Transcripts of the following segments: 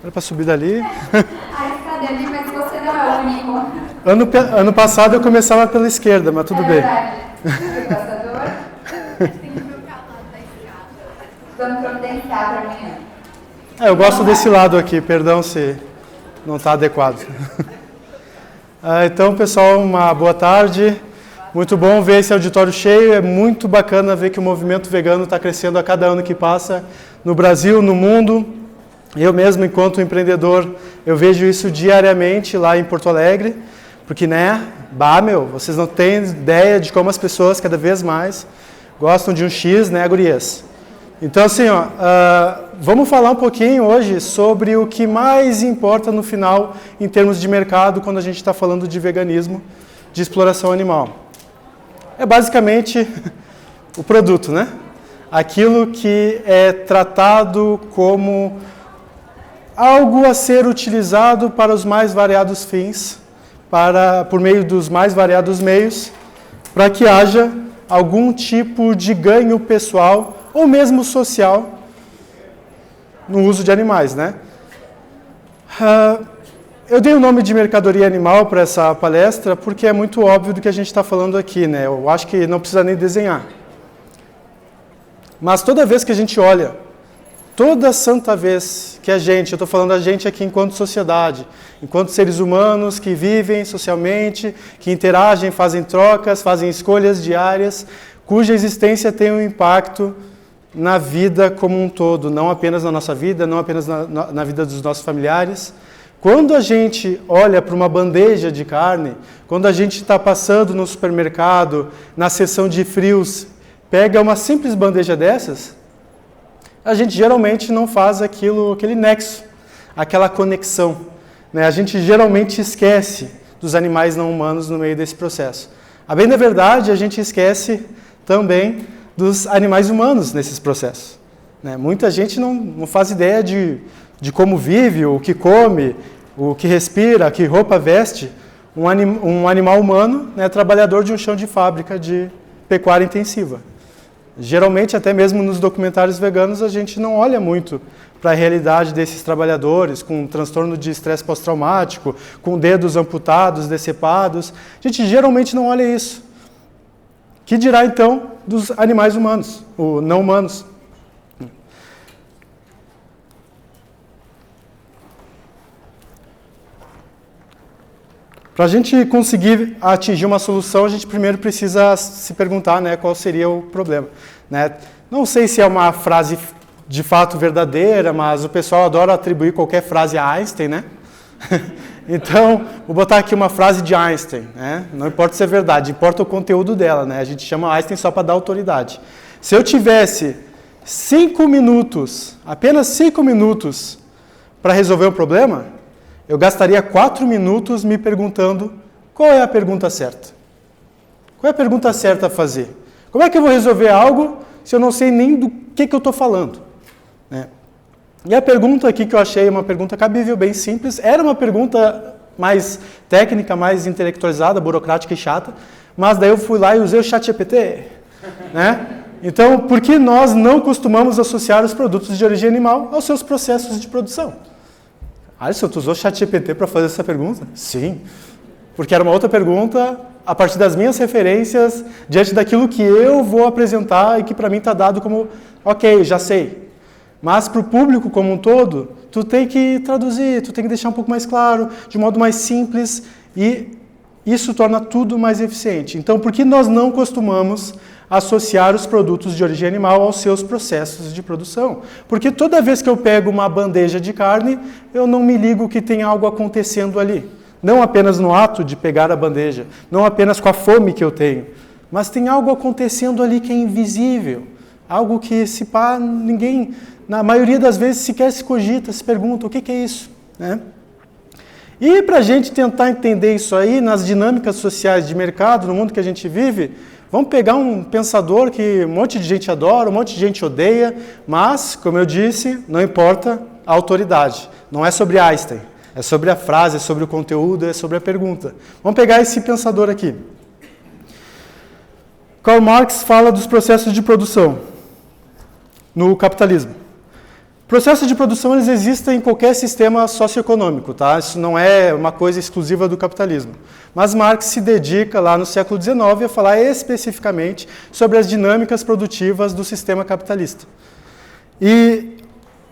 Era para subir dali. A escada ali, mas você não é o único. Ano passado eu começava pela esquerda, mas tudo bem. Verdade. Passador. Tem que trocar o lado da escada. Vamos providenciar para amanhã. Eu gosto desse lado aqui, perdão se não está adequado. Então, pessoal, uma boa tarde. Muito bom ver esse auditório cheio. É muito bacana ver que o movimento vegano está crescendo a cada ano que passa no Brasil, no mundo. Eu mesmo, enquanto empreendedor, eu vejo isso diariamente lá em Porto Alegre, porque, vocês não têm ideia de como as pessoas cada vez mais gostam de um X, gurias? Então, assim, vamos falar um pouquinho hoje sobre o que mais importa no final em termos de mercado quando a gente está falando de veganismo, de exploração animal. É basicamente o produto, Aquilo que é tratado como algo a ser utilizado para os mais variados fins, por meio dos mais variados meios, para que haja algum tipo de ganho pessoal ou mesmo social no uso de animais, Eu dei o nome de mercadoria animal para essa palestra porque é muito óbvio do que a gente está falando aqui, Eu acho que não precisa nem desenhar. Mas toda vez que a gente olha, toda santa vez que eu estou falando a gente aqui enquanto sociedade, enquanto seres humanos que vivem socialmente, que interagem, fazem trocas, fazem escolhas diárias, cuja existência tem um impacto na vida como um todo, não apenas na nossa vida, não apenas na vida dos nossos familiares. Quando a gente olha para uma bandeja de carne, quando a gente está passando no supermercado, na seção de frios, pega uma simples bandeja dessas, a gente geralmente não faz aquele nexo, aquela conexão. A gente geralmente esquece dos animais não humanos no meio desse processo. A bem da verdade, a gente esquece também dos animais humanos nesses processos. Muita gente não faz ideia de como vive, o que come, o que respira, que roupa veste um animal humano, trabalhador de um chão de fábrica de pecuária intensiva. Geralmente, até mesmo nos documentários veganos, a gente não olha muito para a realidade desses trabalhadores com transtorno de estresse pós-traumático, com dedos amputados, decepados. A gente geralmente não olha isso. Que dirá, então, dos animais humanos, ou não humanos? Para a gente conseguir atingir uma solução, a gente primeiro precisa se perguntar qual seria o problema. Não sei se é uma frase de fato verdadeira, mas o pessoal adora atribuir qualquer frase a Einstein, Então, vou botar aqui uma frase de Einstein, Não importa se é verdade, importa o conteúdo dela, A gente chama Einstein só para dar autoridade. Se eu tivesse 5 minutos, apenas 5 minutos, para resolver o problema, eu gastaria 4 minutos me perguntando qual é a pergunta certa. Qual é a pergunta certa a fazer? Como é que eu vou resolver algo se eu não sei nem do que eu estou falando? E a pergunta aqui que eu achei uma pergunta cabível, bem simples, era uma pergunta mais técnica, mais intelectualizada, burocrática e chata, mas daí eu fui lá e usei o ChatGPT. Então, por que nós não costumamos associar os produtos de origem animal aos seus processos de produção? Alisson, tu usou o ChatGPT para fazer essa pergunta? Sim, porque era uma outra pergunta a partir das minhas referências, diante daquilo que eu vou apresentar e que para mim está dado como, ok, já sei. Mas para o público como um todo, tu tem que traduzir, tu tem que deixar um pouco mais claro, de um modo mais simples, e isso torna tudo mais eficiente. Então, por que nós não costumamos associar os produtos de origem animal aos seus processos de produção? Porque toda vez que eu pego uma bandeja de carne, eu não me ligo que tem algo acontecendo ali. Não apenas no ato de pegar a bandeja, não apenas com a fome que eu tenho, mas tem algo acontecendo ali que é invisível, algo que ninguém, na maioria das vezes, sequer se cogita, se pergunta o que é isso, E para a gente tentar entender isso aí, nas dinâmicas sociais de mercado, no mundo que a gente vive, vamos pegar um pensador que um monte de gente adora, um monte de gente odeia, mas, como eu disse, não importa a autoridade, não é sobre Einstein. É sobre a frase, é sobre o conteúdo, é sobre a pergunta. Vamos pegar esse pensador aqui. Karl Marx fala dos processos de produção no capitalismo. Processos de produção eles existem em qualquer sistema socioeconômico, tá? Isso não é uma coisa exclusiva do capitalismo. Mas Marx se dedica lá no século XIX a falar especificamente sobre as dinâmicas produtivas do sistema capitalista. E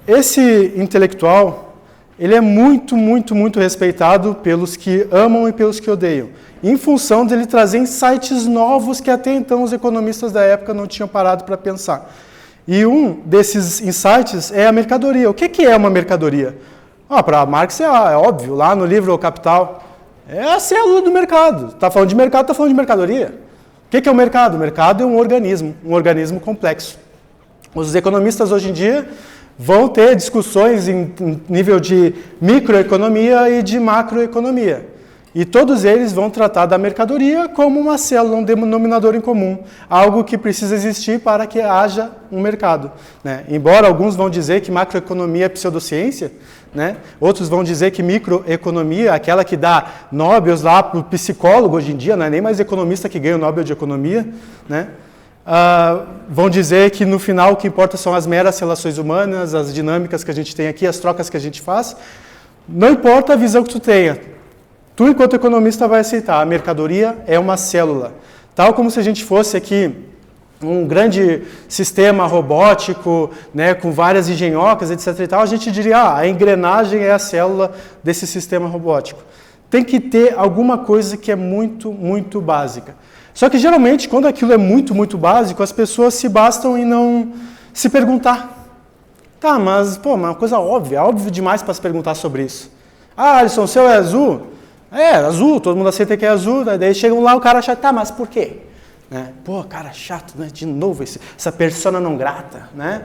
esse intelectual, ele é muito, muito, muito respeitado pelos que amam e pelos que odeiam, em função dele trazer insights novos que até então os economistas da época não tinham parado para pensar. E um desses insights é a mercadoria. O que é uma mercadoria? Para Marx é óbvio, lá no livro O Capital, é a célula do mercado. Está falando de mercado, está falando de mercadoria. O que é o mercado? O mercado é um organismo complexo. Os economistas hoje em dia vão ter discussões em nível de microeconomia e de macroeconomia. E todos eles vão tratar da mercadoria como uma célula, um denominador em comum, algo que precisa existir para que haja um mercado, né? Embora alguns vão dizer que macroeconomia é pseudociência, né? Outros vão dizer que microeconomia, aquela que dá Nobels lá para o psicólogo hoje em dia, não é nem mais economista que ganha o Nobel de Economia, né? Vão dizer que no final o que importa são as meras relações humanas, as dinâmicas que a gente tem aqui, as trocas que a gente faz. Não importa a visão que tu tenha. Tu, enquanto economista, vai aceitar. A mercadoria é uma célula. Tal como se a gente fosse aqui um grande sistema robótico, né, com várias engenhocas, etc. e tal, a gente diria, a engrenagem é a célula desse sistema robótico. Tem que ter alguma coisa que é muito, muito básica. Só que, geralmente, quando aquilo é muito, muito básico, as pessoas se bastam em não se perguntar. Tá, mas, uma coisa óbvia, é óbvio demais para se perguntar sobre isso. Alisson, o céu é azul? É, azul, todo mundo aceita que é azul, daí chegam lá, o cara acha, tá, mas por quê? Né? Cara chato, né? De novo, essa persona não grata, né?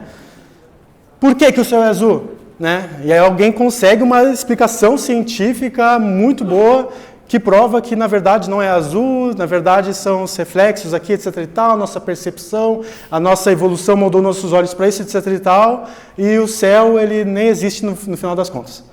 Por que o céu é azul? Né? E aí alguém consegue uma explicação científica muito boa, que prova que, na verdade, não é azul, na verdade, são os reflexos aqui, etc e tal, a nossa percepção, a nossa evolução moldou nossos olhos para isso, etc e tal, e o céu, ele nem existe no final das contas.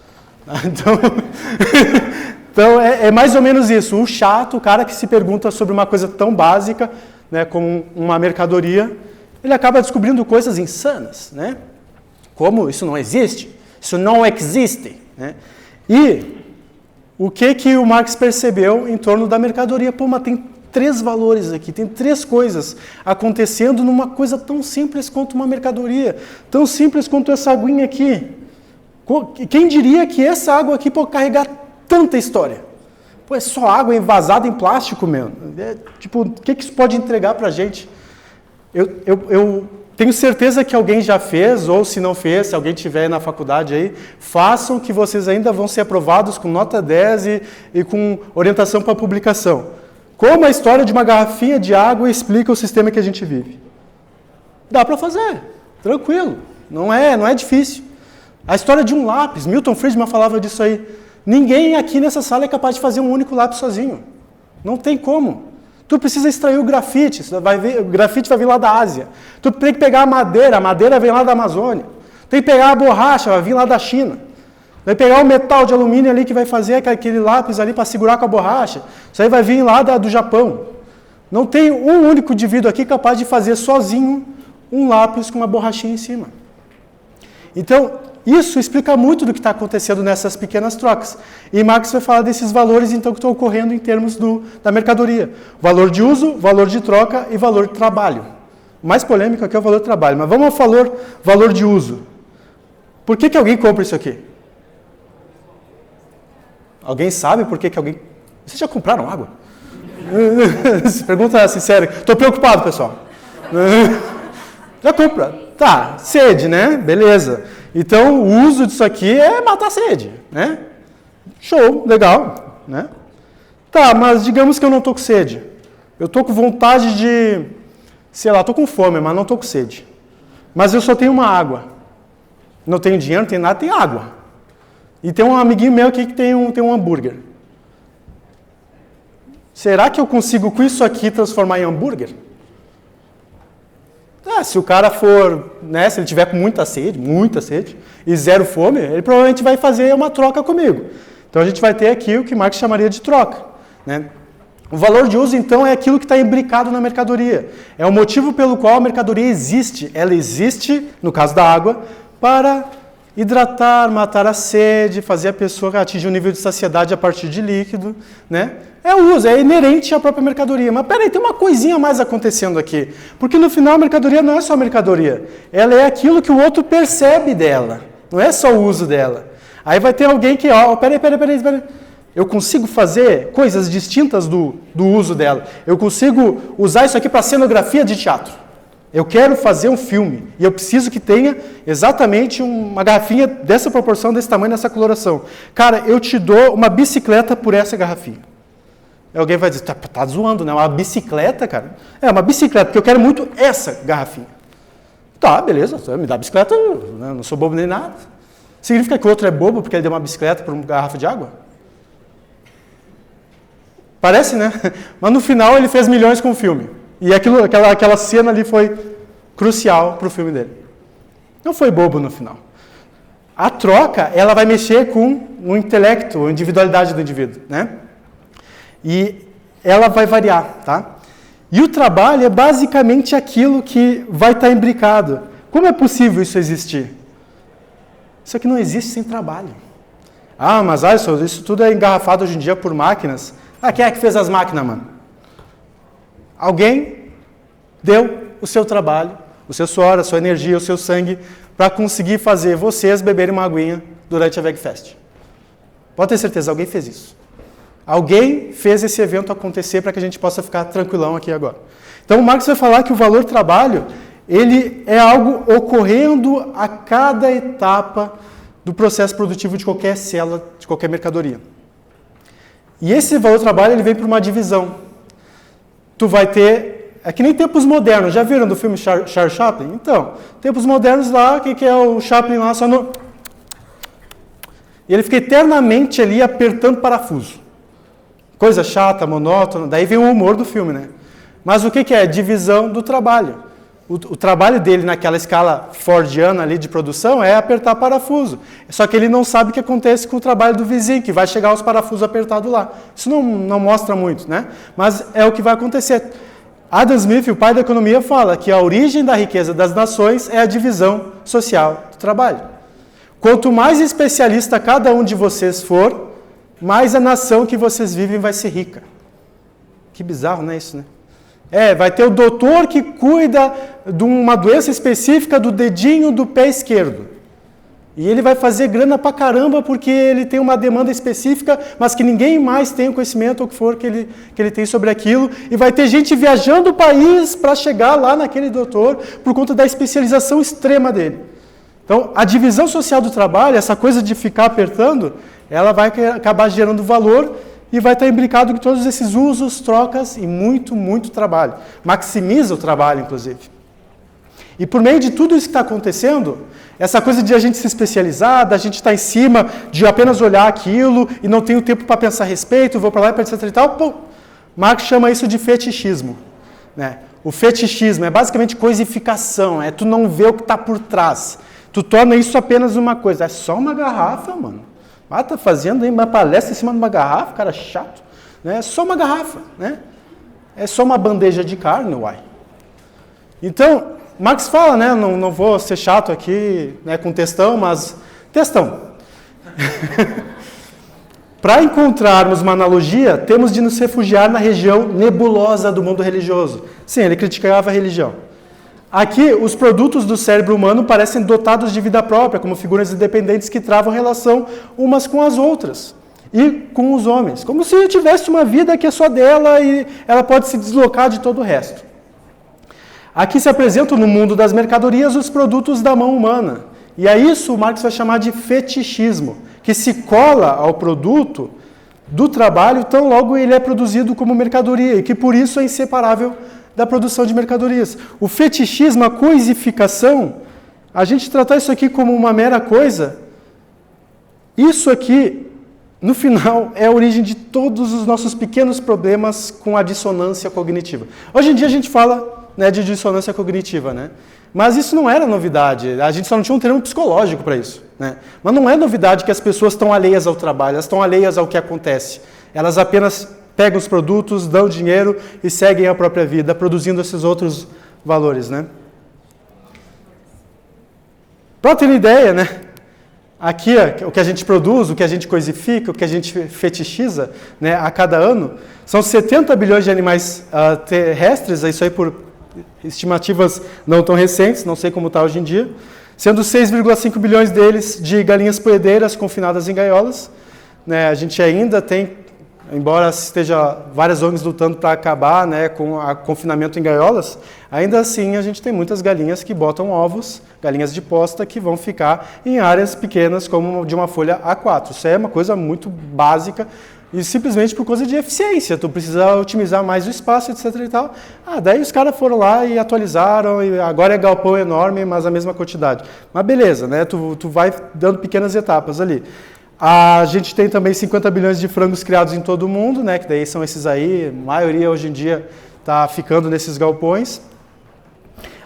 Então, é mais ou menos isso. O chato, o cara que se pergunta sobre uma coisa tão básica, né, como uma mercadoria, ele acaba descobrindo coisas insanas, né? Como isso não existe, isso não existe, né? E o que o Marx percebeu em torno da mercadoria? Mas tem 3 valores aqui, tem 3 coisas acontecendo numa coisa tão simples quanto uma mercadoria, tão simples quanto essa aguinha aqui. Quem diria que essa água aqui pode carregar tanta história? É só água envasada em plástico mesmo. O que isso pode entregar para a gente? Eu tenho certeza que alguém já fez, ou se não fez, se alguém estiver na faculdade aí, façam que vocês ainda vão ser aprovados com nota 10 e com orientação para publicação. Como a história de uma garrafinha de água explica o sistema que a gente vive? Dá para fazer, tranquilo, não é difícil. A história de um lápis, Milton Friedman falava disso aí. Ninguém aqui nessa sala é capaz de fazer um único lápis sozinho. Não tem como. Tu precisa extrair o grafite, o grafite vai vir lá da Ásia. Tu tem que pegar a madeira vem lá da Amazônia. Tem que pegar a borracha, vai vir lá da China. Vai pegar o metal de alumínio ali que vai fazer aquele lápis ali para segurar com a borracha. Isso aí vai vir lá do Japão. Não tem um único indivíduo aqui capaz de fazer sozinho um lápis com uma borrachinha em cima. Então, isso explica muito do que está acontecendo nessas pequenas trocas. E Marx vai falar desses valores, então, que estão ocorrendo em termos da mercadoria. Valor de uso, valor de troca e valor de trabalho. O mais polêmico aqui é o valor de trabalho, mas vamos ao valor de uso. Por que alguém compra isso aqui? Alguém sabe por que alguém... Vocês já compraram água? Pergunta sincera. Estou preocupado, pessoal. Já compra. Tá, sede, né? Beleza. Então, o uso disso aqui é matar a sede, né? Show, legal, né? Tá, mas digamos que eu não estou com sede. Eu estou com vontade de, estou com fome, mas não estou com sede. Mas eu só tenho uma água. Não tenho dinheiro, não tenho nada, tenho água. E tem um amiguinho meu aqui que tem um hambúrguer. Será que eu consigo com isso aqui transformar em hambúrguer? Se o cara for, né, se ele tiver com muita sede, e zero fome, ele provavelmente vai fazer uma troca comigo. Então a gente vai ter aqui o que Marx chamaria de troca, né? O valor de uso, então, é aquilo que está imbricado na mercadoria. É o motivo pelo qual a mercadoria existe. Ela existe, no caso da água, para Hidratar, matar a sede, fazer a pessoa atingir um nível de saciedade a partir de líquido, né? É o uso, é inerente à própria mercadoria. Mas peraí, tem uma coisinha a mais acontecendo aqui. Porque no final a mercadoria não é só mercadoria. Ela é aquilo que o outro percebe dela. Não é só o uso dela. Aí vai ter alguém que, peraí. Eu consigo fazer coisas distintas do uso dela. Eu consigo usar isso aqui para cenografia de teatro. Eu quero fazer um filme e eu preciso que tenha exatamente uma garrafinha dessa proporção, desse tamanho, dessa coloração. Cara, eu te dou uma bicicleta por essa garrafinha. Alguém vai dizer, tá zoando, né? Uma bicicleta, cara? É, uma bicicleta, porque eu quero muito essa garrafinha. Tá, beleza, me dá a bicicleta, eu não sou bobo nem nada. Significa que o outro é bobo porque ele deu uma bicicleta por uma garrafa de água? Parece, né? Mas no final ele fez milhões com o filme. E aquela cena ali foi crucial para o filme dele. Não foi bobo no final. A troca, ela vai mexer com o intelecto, a individualidade do indivíduo, né? E ela vai variar, tá? E o trabalho é basicamente aquilo que vai estar imbricado. Como é possível isso existir? Isso aqui não existe sem trabalho. Ah, mas isso tudo é engarrafado hoje em dia por máquinas. Ah, quem é que fez as máquinas, mano? Alguém deu o seu trabalho, o seu suor, a sua energia, o seu sangue, para conseguir fazer vocês beberem uma aguinha durante a VegFest. Pode ter certeza, alguém fez isso. Alguém fez esse evento acontecer para que a gente possa ficar tranquilão aqui agora. Então o Marx vai falar que o valor trabalho, ele é algo ocorrendo a cada etapa do processo produtivo de qualquer célula, de qualquer mercadoria. E esse valor trabalho, ele vem por uma divisão. Tu vai ter, é que nem tempos modernos, já viram do filme Charles Chaplin? Então, tempos modernos lá, o que é o Chaplin lá só no... E ele fica eternamente ali apertando parafuso. Coisa chata, monótona, daí vem o humor do filme, né? Mas o que é? Divisão do trabalho. O trabalho dele naquela escala fordiana ali de produção é apertar parafuso. Só que ele não sabe o que acontece com o trabalho do vizinho, que vai chegar os parafusos apertados lá. Isso não mostra muito, né? Mas é o que vai acontecer. Adam Smith, o pai da economia, fala que a origem da riqueza das nações é a divisão social do trabalho. Quanto mais especialista cada um de vocês for, mais a nação que vocês vivem vai ser rica. Que bizarro, não é isso, né? Vai ter o doutor que cuida de uma doença específica do dedinho do pé esquerdo. E ele vai fazer grana pra caramba porque ele tem uma demanda específica, mas que ninguém mais tem o conhecimento ou o que for que ele tem sobre aquilo. E vai ter gente viajando o país para chegar lá naquele doutor por conta da especialização extrema dele. Então, a divisão social do trabalho, essa coisa de ficar apertando, ela vai acabar gerando valor e vai estar imbricado com todos esses usos, trocas e muito, muito trabalho. Maximiza o trabalho, inclusive. E por meio de tudo isso que está acontecendo, essa coisa de a gente se especializar, da gente estar em cima, de apenas olhar aquilo e não tenho tempo para pensar a respeito, vou para lá, etc e tal, Marx chama isso de fetichismo. Né? O fetichismo é basicamente coisificação, é tu não ver o que está por trás. Tu torna isso apenas uma coisa. É só uma garrafa, mano. Ah, tá fazendo aí uma palestra em cima de uma garrafa, cara chato. Né? É só uma garrafa, né? É só uma bandeja de carne, uai. Então, Marx fala, né? Não vou ser chato aqui, né, com textão, mas... Textão. Para encontrarmos uma analogia, temos de nos refugiar na região nebulosa do mundo religioso. Sim, ele criticava a religião. Aqui, os produtos do cérebro humano parecem dotados de vida própria, como figuras independentes que travam relação umas com as outras e com os homens. Como se tivesse uma vida que é só dela e ela pode se deslocar de todo o resto. Aqui se apresentam no mundo das mercadorias os produtos da mão humana. E a isso o Marx vai chamar de fetichismo, que se cola ao produto do trabalho tão logo ele é produzido como mercadoria e que por isso é inseparável da produção de mercadorias. O fetichismo, a coisificação, a gente tratar isso aqui como uma mera coisa, isso aqui, no final, é a origem de todos os nossos pequenos problemas com a dissonância cognitiva. Hoje em dia a gente fala, né, de dissonância cognitiva, né? Mas isso não era novidade, a gente só não tinha um termo psicológico para isso. Né? Mas não é novidade que as pessoas estão alheias ao trabalho, elas estão alheias ao que acontece. Elas apenas pegam os produtos, dão dinheiro e seguem a própria vida, produzindo esses outros valores, né? Para ter uma ideia, né? aqui o que a gente produz, o que a gente coisifica, o que a gente fetichiza, né, a cada ano, são 70 bilhões de animais terrestres, isso aí por estimativas não tão recentes, não sei como está hoje em dia, sendo 6,5 bilhões deles de galinhas poedeiras confinadas em gaiolas. Né, a gente ainda tem, embora esteja várias ONGs lutando para acabar, né, com o confinamento em gaiolas, ainda assim a gente tem muitas galinhas que botam ovos, galinhas de posta, que vão ficar em áreas pequenas como de uma folha A4. Isso é uma coisa muito básica e simplesmente por causa de eficiência. Tu precisa otimizar mais o espaço, etc. e tal. Daí os caras foram lá e atualizaram, e agora é galpão enorme, mas a mesma quantidade. Mas beleza, né, tu vai dando pequenas etapas ali. A gente tem também 50 bilhões de frangos criados em todo o mundo, né, que daí são esses aí, a maioria hoje em dia está ficando nesses galpões.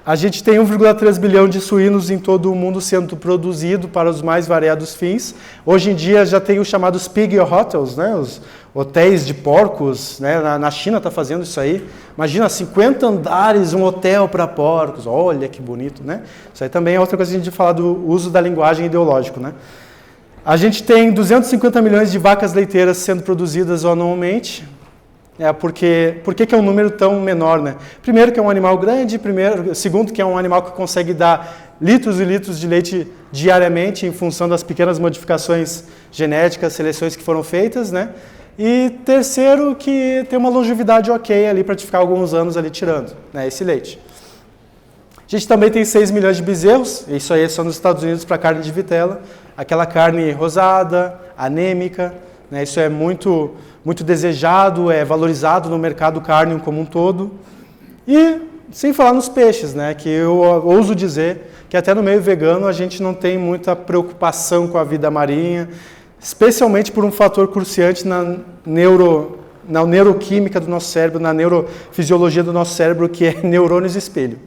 A gente tem 1,3 bilhão de suínos em todo o mundo sendo produzido para os mais variados fins. Hoje em dia já tem os chamados pig hotels, né, os hotéis de porcos, né, na China está fazendo isso aí. Imagina, 50 andares, um hotel para porcos, olha que bonito, né? Isso aí também é outra coisa que a gente fala do uso da linguagem ideológico, né? A gente tem 250 milhões de vacas leiteiras sendo produzidas anualmente. Por que é um número tão menor, né? Primeiro que é um animal grande, segundo que é um animal que consegue dar litros e litros de leite diariamente em função das pequenas modificações genéticas, seleções que foram feitas, né? E terceiro que tem uma longevidade ok ali para te ficar alguns anos ali tirando, né, esse leite. A gente também tem 6 milhões de bezerros, isso aí é só nos Estados Unidos para carne de vitela, aquela carne rosada, anêmica, né, isso é muito desejado, é valorizado no mercado carne como um todo. E sem falar nos peixes, né, que eu ouso dizer que até no meio vegano a gente não tem muita preocupação com a vida marinha, especialmente por um fator cruciante na neuroquímica do nosso cérebro, na neurofisiologia do nosso cérebro, que é neurônios espelho.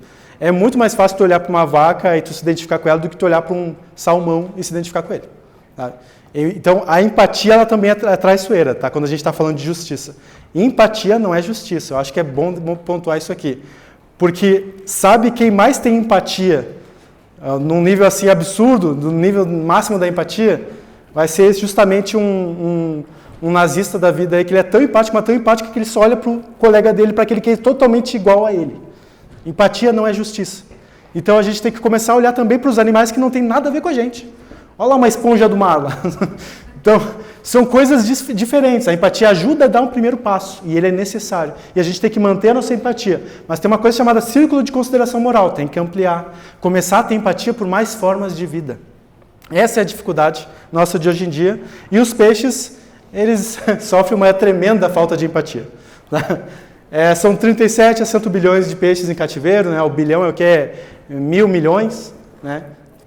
É muito mais fácil tu olhar para uma vaca e tu se identificar com ela do que tu olhar para um salmão e se identificar com ele. Tá? Então, a empatia ela também é traiçoeira, tá? Quando a gente está falando de justiça. Empatia não é justiça. Eu acho que é bom pontuar isso aqui. Porque sabe quem mais tem empatia, num nível assim absurdo, no nível máximo da empatia, vai ser justamente um nazista da vida aí, que ele é tão empático, mas tão empático que ele só olha para o colega dele, para aquele que é totalmente igual a ele. Empatia não é justiça. Então a gente tem que começar a olhar também para os animais que não tem nada a ver com a gente. Olha lá uma esponja do mar lá. Então, são coisas diferentes. A empatia ajuda a dar um primeiro passo, e ele é necessário. E a gente tem que manter a nossa empatia. Mas tem uma coisa chamada círculo de consideração moral, tem que ampliar. Começar a ter empatia por mais formas de vida. Essa é a dificuldade nossa de hoje em dia. E os peixes, eles sofrem uma tremenda falta de empatia. São 37 a 100 bilhões de peixes em cativeiro, né? O bilhão é o que é 1.000 milhões, né?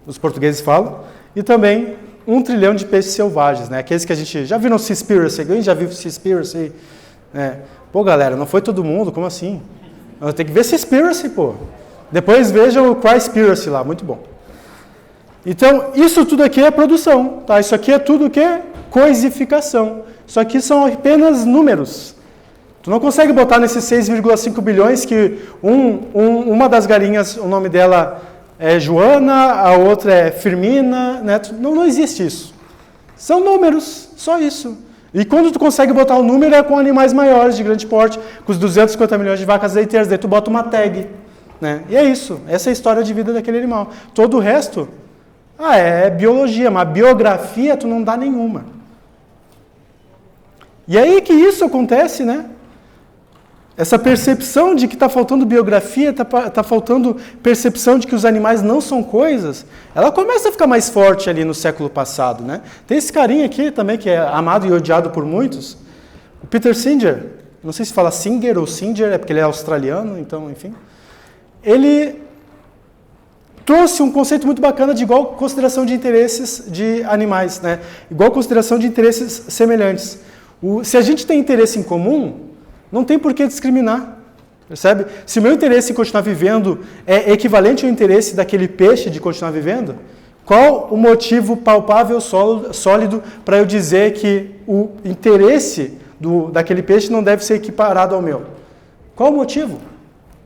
Os portugueses falam. E também 1 trilhão de peixes selvagens, né? Aqueles que a gente já viram Seaspiracy, alguém já viu Seaspiracy? Pô, galera, não foi todo mundo, como assim? Tem que ver Seaspiracy, pô. Depois vejam o Cryspiracy lá, muito bom. Então, isso tudo aqui é produção, tá? Isso aqui é tudo o que é coisificação. Isso aqui são apenas números. Tu não consegue botar nesses 6,5 bilhões que uma das galinhas, o nome dela é Joana, a outra é Firmina, né? Não existe isso. São números, só isso. E quando tu consegue botar o número é com animais maiores, de grande porte, com os 250 milhões de vacas leiteiras, daí tu bota uma tag, né? E é isso, essa é a história de vida daquele animal. Todo o resto, é biologia, mas biografia tu não dá nenhuma. E aí que isso acontece, né? Essa percepção de que está faltando biografia, está faltando percepção de que os animais não são coisas, ela começa a ficar mais forte ali no século passado, né? Tem esse carinha aqui também, que é amado e odiado por muitos, o Peter Singer, não sei se fala Singer ou Singer, é porque ele é australiano, então, enfim. Ele trouxe um conceito muito bacana de igual consideração de interesses de animais, né? Igual consideração de interesses semelhantes. Se a gente tem interesse em comum, não tem por que discriminar, percebe? Se o meu interesse em continuar vivendo é equivalente ao interesse daquele peixe de continuar vivendo, qual o motivo palpável, sólido, para eu dizer que o interesse daquele peixe não deve ser equiparado ao meu? Qual o motivo?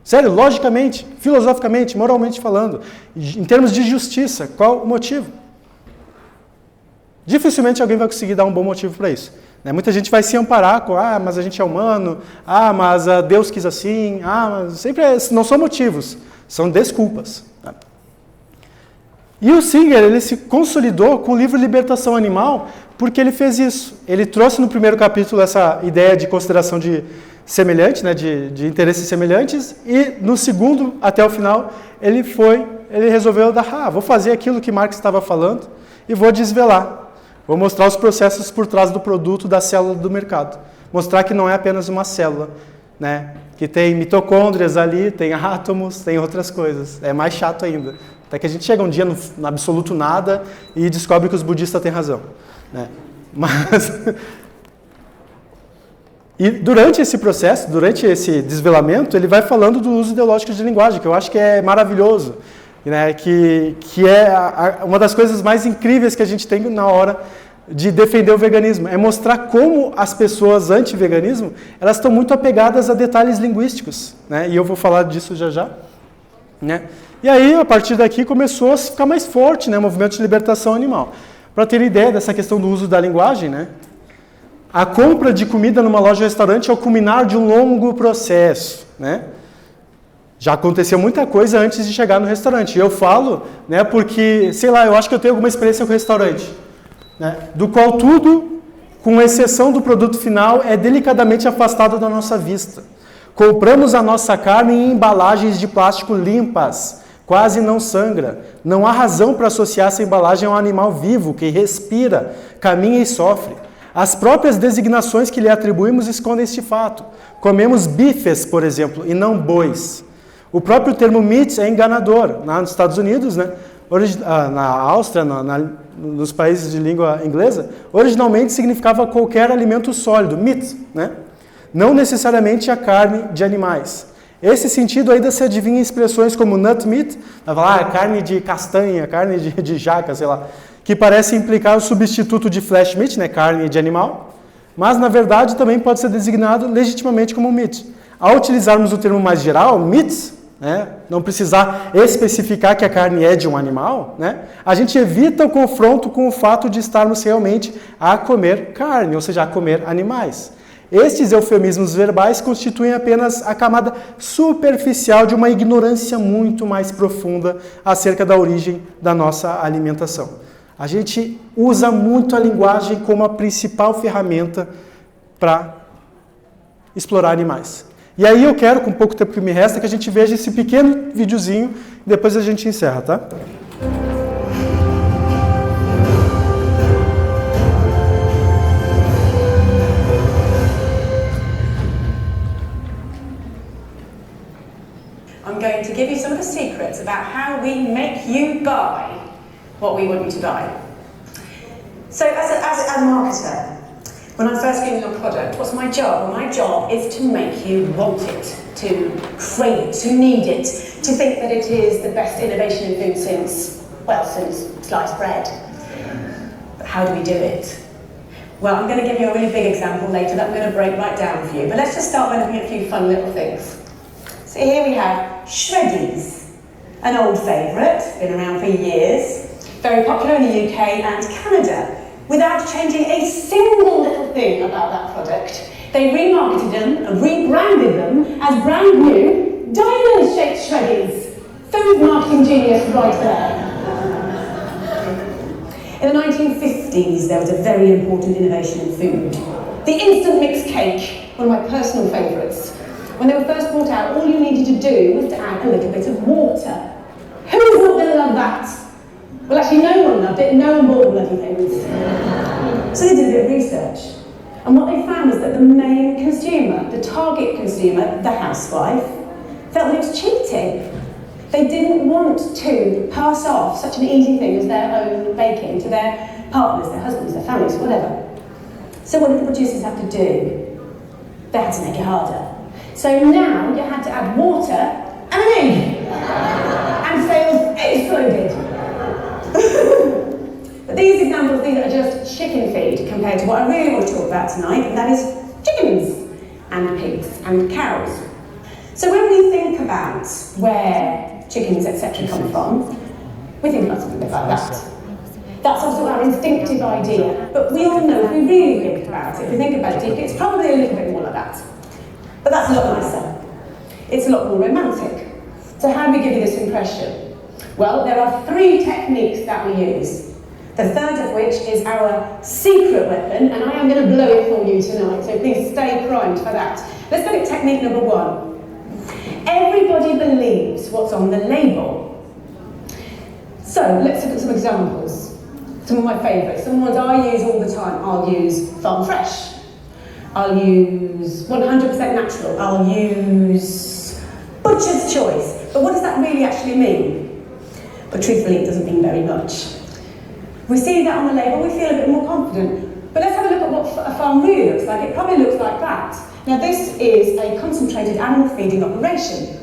Sério, logicamente, filosoficamente, moralmente falando, em termos de justiça, qual o motivo? Dificilmente alguém vai conseguir dar um bom motivo para isso. Né? Muita gente vai se amparar com, mas a gente é humano, mas Deus quis assim, mas sempre não são motivos, são desculpas. Tá? E o Singer, ele se consolidou com o livro Libertação Animal, porque ele fez isso. Ele trouxe no primeiro capítulo essa ideia de consideração de semelhante, né, de interesses semelhantes, e no segundo, até o final, ele resolveu vou fazer aquilo que Marx estava falando e vou desvelar. Vou mostrar os processos por trás do produto, da célula do mercado. Mostrar que não é apenas uma célula, né, que tem mitocôndrias ali, tem átomos, tem outras coisas. É mais chato ainda. Até que a gente chega um dia no absoluto nada e descobre que os budistas têm razão. Né? Mas... E durante esse processo, durante esse desvelamento, ele vai falando do uso ideológico de linguagem, que eu acho que é maravilhoso, né? que é uma das coisas mais incríveis que a gente tem na hora de defender o veganismo, é mostrar como as pessoas anti-veganismo, elas estão muito apegadas a detalhes linguísticos, né? E eu vou falar disso já já. Né? E aí, a partir daqui, começou a ficar mais forte, né? O movimento de libertação animal. Para ter ideia dessa questão do uso da linguagem, né? A compra de comida numa loja ou restaurante é o culminar de um longo processo, né? Já aconteceu muita coisa antes de chegar no restaurante. Eu falo, né, porque, sei lá, eu acho que eu tenho alguma experiência com restaurante, né, do qual tudo, com exceção do produto final, é delicadamente afastado da nossa vista. Compramos a nossa carne em embalagens de plástico limpas, quase não sangra. Não há razão para associar essa embalagem a um animal vivo que respira, caminha e sofre. As próprias designações que lhe atribuímos escondem este fato. Comemos bifes, por exemplo, e não bois. O próprio termo meat é enganador. Nos Estados Unidos, né, na Áustria, nos países de língua inglesa, originalmente significava qualquer alimento sólido, meat, né? Não necessariamente a carne de animais. Esse sentido ainda se adivinha em expressões como nut meat, carne de castanha, carne de jaca, sei lá, que parece implicar o substituto de flesh meat, né, carne de animal, mas na verdade também pode ser designado legitimamente como meat. Ao utilizarmos o termo mais geral, meat, né, não precisar especificar que a carne é de um animal, né, a gente evita o confronto com o fato de estarmos realmente a comer carne, ou seja, a comer animais. Estes eufemismos verbais constituem apenas a camada superficial de uma ignorância muito mais profunda acerca da origem da nossa alimentação. A gente usa muito a linguagem como a principal ferramenta para explorar animais. E aí eu quero, com pouco tempo que me resta, que a gente veja esse pequeno videozinho e depois a gente encerra, tá? I'm going to give you some of the secrets about how we make you buy what we want you to buy. So as a marketer, when I'm first giving you a product, what's my job? Well, my job is to make you want it, to crave it, to need it, to think that it is the best innovation in food since sliced bread. But how do we do it? Well, I'm going to give you a really big example later that I'm going to break right down for you. But let's just start by looking at a few fun little things. So here we have Shreddies, an old favourite, been around for years. Very popular in the UK and Canada, without changing a single little thing about that product. They remarketed them and rebranded them as brand new diamond-shaped Shreddies. Food marketing genius right there. In the 1950s, there was a very important innovation in food. The instant mix cake, one of my personal favourites. When they were first brought out, all you needed to do was to add a little bit of water. Who's not going to love that? Well, actually, no one loved it. No one bought bloody things. So they did a bit of research. And what they found was that the main consumer, the target consumer, the housewife, felt that it was cheating. They didn't want to pass off such an easy thing as their own baking to their partners, their husbands, their families, whatever. So what did the producers have to do? They had to make it harder. So now you had to add water and an egg. And sales exploded. But these examples, these are just chicken feed compared to what I really want to talk about tonight, and that is chickens and pigs and cows. So when we think about where chickens, etc. come from, we think about something like that. That's also our instinctive idea. But we all know, if we really think about it, if we think about it deeply, it's probably a little bit more like that. But that's a lot nicer. It's a lot more romantic. So how do we give you this impression? Well, there are 3 techniques that we use. The third of which is our secret weapon, and I am going to blow it for you tonight, so please stay primed for that. Let's look at technique number 1. Everybody believes what's on the label. So let's look at some examples. Some of my favourites, some ones I use all the time. I'll use Farm Fresh. I'll use 100% natural. I'll use Butcher's Choice. But what does that really actually mean? But truthfully, it doesn't mean very much. We see that on the label, we feel a bit more confident. But let's have a look at what a farm really looks like. It probably looks like that. Now this is a concentrated animal feeding operation.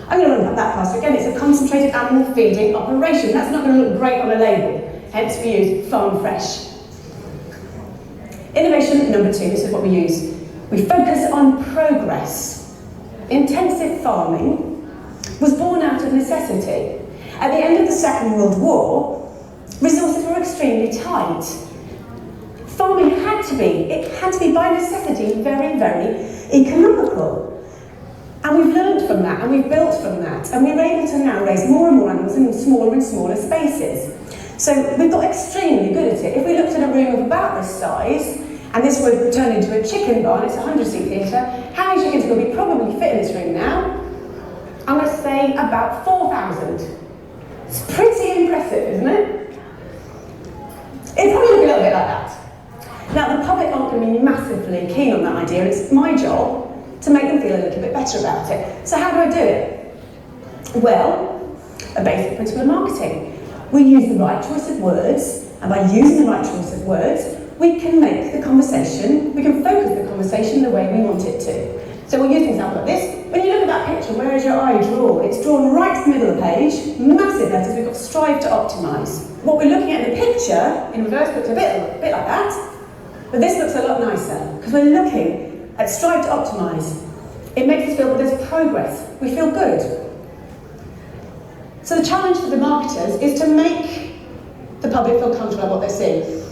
I'm going to run that past again. It's a concentrated animal feeding operation. That's not going to look great on a label. Hence we use Farm Fresh. Innovation number 2, this is what we use. We focus on progress. Intensive farming was born out of necessity. At the end of the Second World War, resources were extremely tight. Farming had to be by necessity very, very economical. And we've learned from that, and we've built from that, and we're able to now raise more and more animals in smaller and smaller spaces. So we've got extremely good at it. If we looked at a room of about this size, and this would turn into a chicken barn, it's a 100-seat theatre, how many chickens could we probably fit in this room now? I'm going to say about 4,000. It's pretty impressive, isn't it? It's probably look a little bit like that. Now, the public aren't going to be massively keen on that idea. It's my job to make them feel a little bit better about it. So how do I do it? Well, a basic principle of marketing. We use the right choice of words, and by using the right choice of words, we can make the conversation, we can focus the conversation the way we want it to. So we'll use an example like this. When you look at that picture, where is your eye drawn? It's drawn right to the middle of the page, massive letters, we've got strive to optimise. What we're looking at in the picture, in reverse, looks a bit like that, but this looks a lot nicer, because we're looking at strive to optimise. It makes us feel that there's progress, we feel good. So the challenge for the marketers is to make the public feel comfortable about what they're seeing.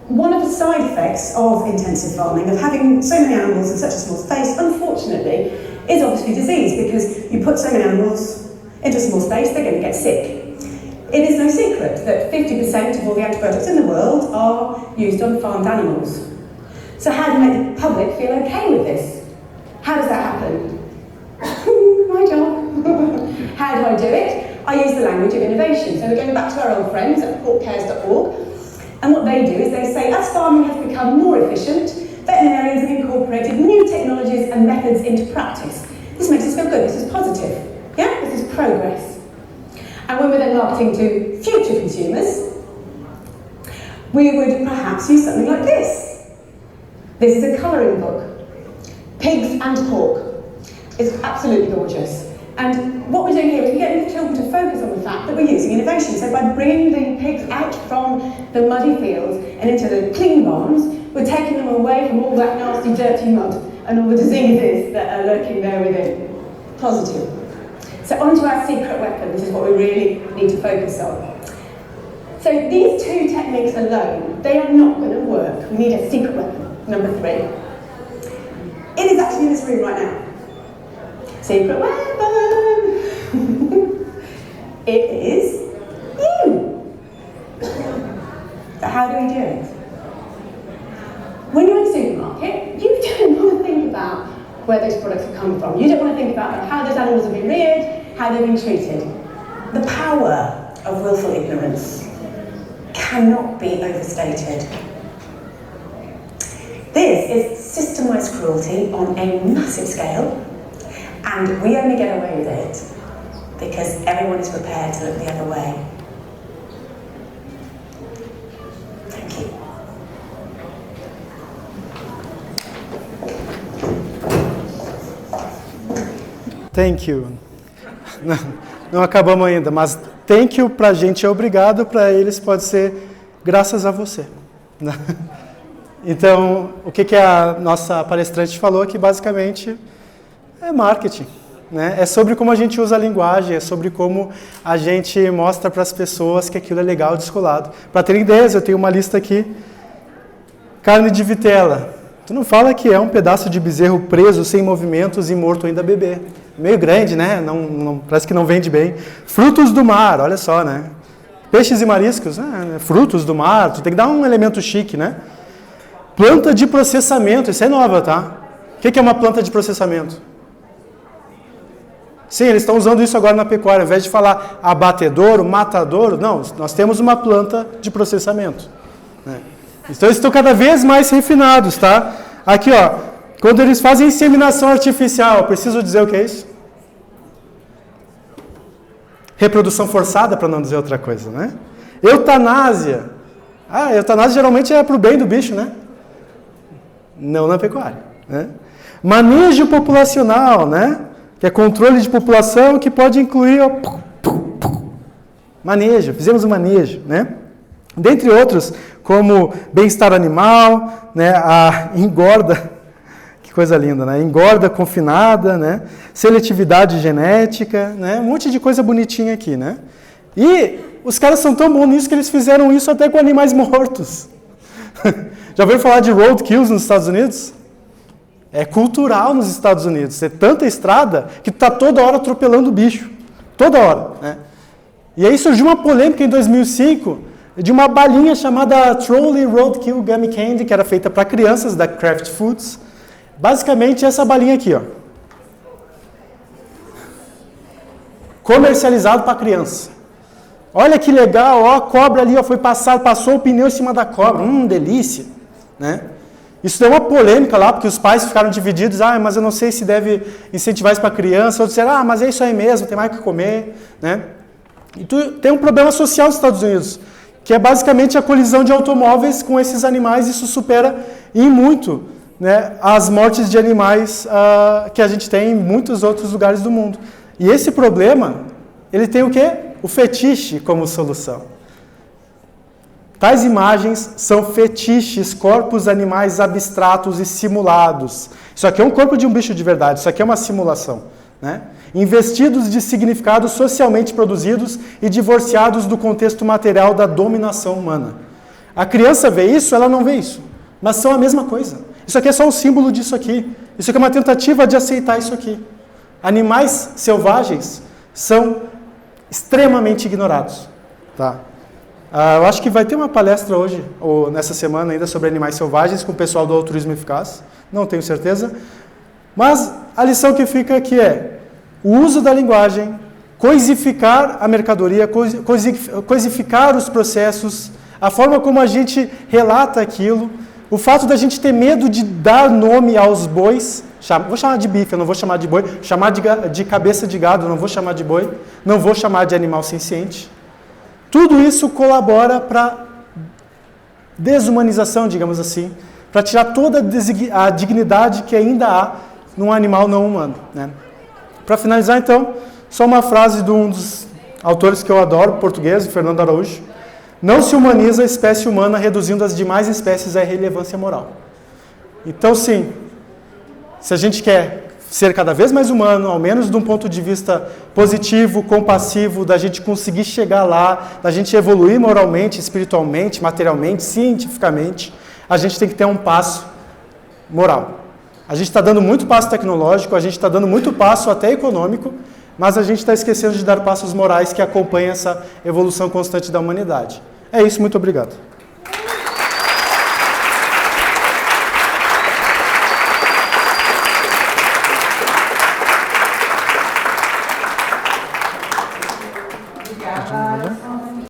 One of the side effects of intensive farming, of having so many animals in such a small space, unfortunately, is obviously disease, because you put so many animals into a small space, they're going to get sick. It is no secret that 50% of all the antibiotics in the world are used on farmed animals. So how do we make the public feel okay with this? How does that happen? My job. How do I do it? I use the language of innovation. So we're going back to our old friends at porkcares.org. And what they do is they say, as farming has become more efficient, veterinarians have incorporated new technologies and methods into practice. This makes us feel good, this is positive. Yeah, this is progress. And when we're then marketing to future consumers, we would perhaps use something like this. This is a colouring book. Pigs and pork. It's absolutely gorgeous. And what we're doing here is we're getting the children to focus on the fact that we're using innovation. So by bringing the pigs out from the muddy fields and into the clean barns, we're taking them away from all that nasty, dirty mud and all the diseases that are lurking there within. Positive. So on to our secret weapon, which is what we really need to focus on. So these 2 techniques alone, they are not going to work. We need a secret weapon, number 3. It is actually in this room right now. Secret weapon! It is you! So how do we do it? When you're in a supermarket, you don't want to think about where those products have come from. You don't want to think about how those animals have been reared, how they've been treated. The power of willful ignorance cannot be overstated. This is systemised cruelty on a massive scale, and we only get away with it because everyone is prepared to look the other way. Thank you. Thank you. Não acabamos ainda, mas thank you pra gente é obrigado, para eles pode ser graças a você. Então, o que a nossa palestrante falou que basicamente é marketing. né? É sobre como a gente usa a linguagem, é sobre como a gente mostra para as pessoas que aquilo é legal, descolado. Para terem ideias, eu tenho uma lista aqui. Carne de vitela. Tu não fala que é um pedaço de bezerro preso, sem movimentos e morto ainda bebê. Meio grande, né? Parece que não vende bem. Frutos do mar, olha só, né? Peixes e mariscos, frutos do mar, tu tem que dar um elemento chique, né? Planta de processamento, isso é nova, tá? O que é uma planta de processamento? Sim, eles estão usando isso agora na pecuária. Ao invés de falar abatedouro, matadouro, não, nós temos uma planta de processamento. Né? Então eles estão cada vez mais refinados, tá? Aqui, ó, quando eles fazem inseminação artificial, preciso dizer o que é isso? Reprodução forçada, para não dizer outra coisa, né? Eutanásia. Eutanásia geralmente é para o bem do bicho, né? Não na pecuária, né? Manejo populacional, né? Que é controle de população que pode incluir manejo, fizemos um manejo, né? Dentre outros, como bem-estar animal, né? A engorda, que coisa linda, né? Engorda confinada, né? Seletividade genética, né? Um monte de coisa bonitinha aqui, né? E os caras são tão bons nisso que eles fizeram isso até com animais mortos. Já ouviram falar de roadkills nos Estados Unidos? É cultural nos Estados Unidos. É tanta estrada que tu está toda hora atropelando o bicho. Toda hora. Né? E aí surgiu uma polêmica em 2005 de uma balinha chamada Trolley Roadkill Gummy Candy, que era feita para crianças da Kraft Foods. Basicamente essa balinha aqui, ó. Comercializado para criança. Olha que legal, ó, a cobra ali ó, passou o pneu em cima da cobra. Delícia. Né? Isso deu uma polêmica lá, porque os pais ficaram divididos. Mas eu não sei se deve incentivar isso para a criança. Outros disseram, mas é isso aí mesmo, tem mais o que comer. Né? E tem um problema social nos Estados Unidos, que é basicamente a colisão de automóveis com esses animais. Isso supera em muito, né, as mortes de animais que a gente tem em muitos outros lugares do mundo. E esse problema, ele tem o quê? O fetiche como solução. Tais imagens são fetiches, corpos animais abstratos e simulados. Isso aqui é um corpo de um bicho de verdade, isso aqui é uma simulação. Né? Investidos de significados socialmente produzidos e divorciados do contexto material da dominação humana. A criança vê isso, ela não vê isso, mas são a mesma coisa. Isso aqui é só um símbolo disso aqui. Isso aqui é uma tentativa de aceitar isso aqui. Animais selvagens são extremamente ignorados. Tá? Eu acho que vai ter uma palestra hoje, ou nessa semana ainda, sobre animais selvagens com o pessoal do Altruísmo Eficaz. Não tenho certeza. Mas a lição que fica aqui é o uso da linguagem, coisificar a mercadoria, coisificar os processos, a forma como a gente relata aquilo, o fato da gente ter medo de dar nome aos bois. Vou chamar de bife, eu não vou chamar de boi. Chamar de cabeça de gado, eu não vou chamar de boi. Não vou chamar de animal senciente. Tudo isso colabora para desumanização, digamos assim, para tirar toda a dignidade que ainda há num animal não humano. Né? Para finalizar, então, só uma frase de um dos autores que eu adoro, português, Fernando Araújo. Não se humaniza a espécie humana reduzindo as demais espécies à irrelevância moral. Então, sim, se a gente quer ser cada vez mais humano, ao menos de um ponto de vista positivo, compassivo, da gente conseguir chegar lá, da gente evoluir moralmente, espiritualmente, materialmente, cientificamente, a gente tem que ter um passo moral. A gente está dando muito passo tecnológico, a gente está dando muito passo até econômico, mas a gente está esquecendo de dar passos morais que acompanham essa evolução constante da humanidade. É isso, muito obrigado. Obrigada.